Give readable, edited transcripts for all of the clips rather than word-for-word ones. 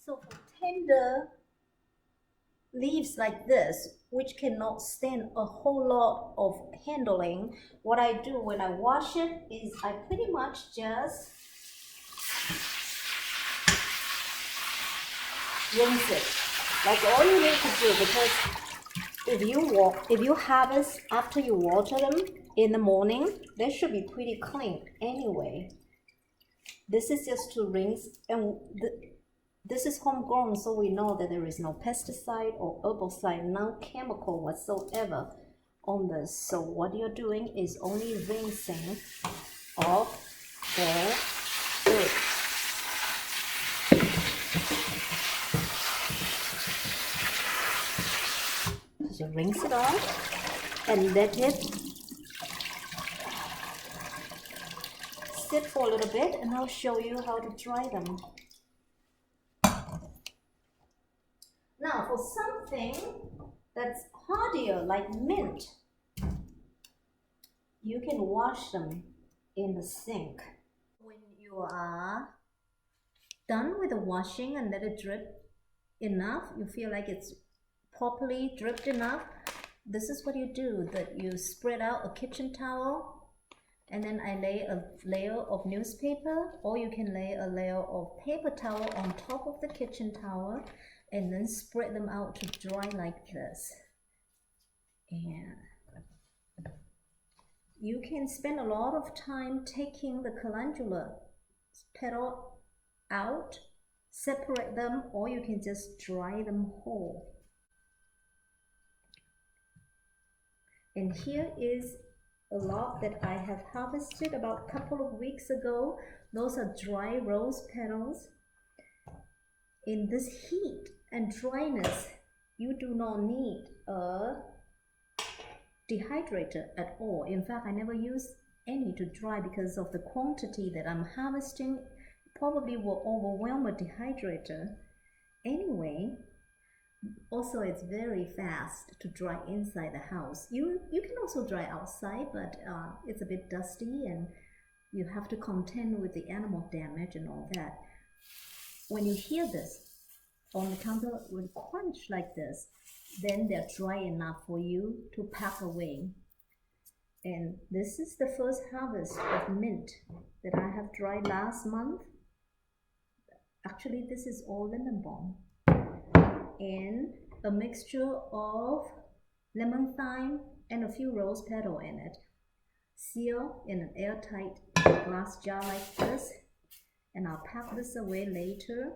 So for tender leaves like this, which cannot stand a whole lot of handling, what I do when I wash it is I pretty much just rinse it. That's all you need to do, because if you harvest after you water them in the morning, they should be pretty clean anyway. This is just to rinse, and this is homegrown, so we know that there is no pesticide or herbicide, no chemical whatsoever on this. So what you're doing is only rinsing off the dirt. So rinse it off and let it sit for a little bit, and I'll show you how to dry them. Now for something that's hardier like mint, you can wash them in the sink. When you are done with the washing and let it drip enough, you feel like it's properly dripped enough, this is what you do, that you spread out a kitchen towel, and then I lay a layer of newspaper, or you can lay a layer of paper towel on top of the kitchen towel, and then spread them out to dry like this. And you can spend a lot of time taking the calendula petal out, separate them, or you can just dry them whole. And here is a lot that I have harvested about a couple of weeks ago. Those are dry rose petals. In this heat and dryness, you do not need a dehydrator at all. In fact, I never use any to dry because of the quantity that I'm harvesting. Probably will overwhelm a dehydrator. Anyway, also it's very fast to dry inside the house. You can also dry outside, but it's a bit dusty and you have to contend with the animal damage and all that. When you hear this on the counter will crunch like this, then they're dry enough for you to pack away. And this is the first harvest of mint that I have dried last month. Actually, this is all lemon balm and a mixture of lemon thyme and a few rose petals in it. Seal in an airtight glass jar like this, and I'll pack this away later.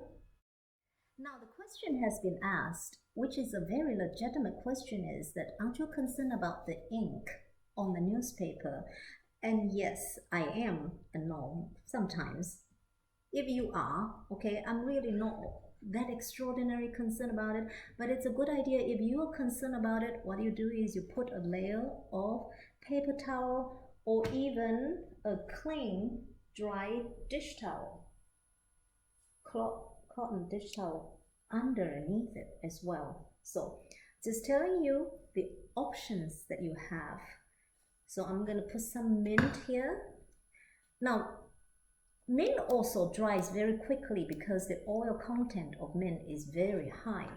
Now the question has been asked, which is a very legitimate question, is that aren't you concerned about the ink on the newspaper? And yes, I am, and no, sometimes. If you are, okay, I'm really not that extraordinary concerned about it, but it's a good idea. If you are concerned about it, what you do is you put a layer of paper towel or even a clean dry dish towel, cotton dish towel underneath it as well. So just telling you the options that you have. So I'm going to put some mint here. Now mint also dries very quickly because the oil content of mint is very high.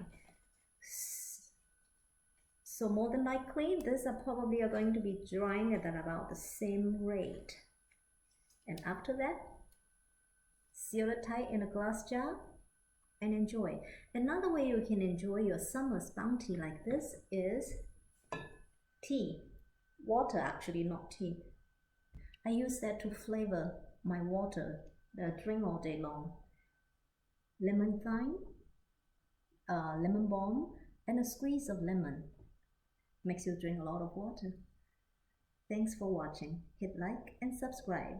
So more than likely, these are probably going to be drying at about the same rate. And after that, seal it tight in a glass jar and enjoy. Another way you can enjoy your summer's bounty like this is tea. Water, actually, not tea. I use that to flavor my water that I drink all day long. Lemon thyme, lemon balm, and a squeeze of lemon. Makes you drink a lot of water. Thanks for watching. Hit like and subscribe.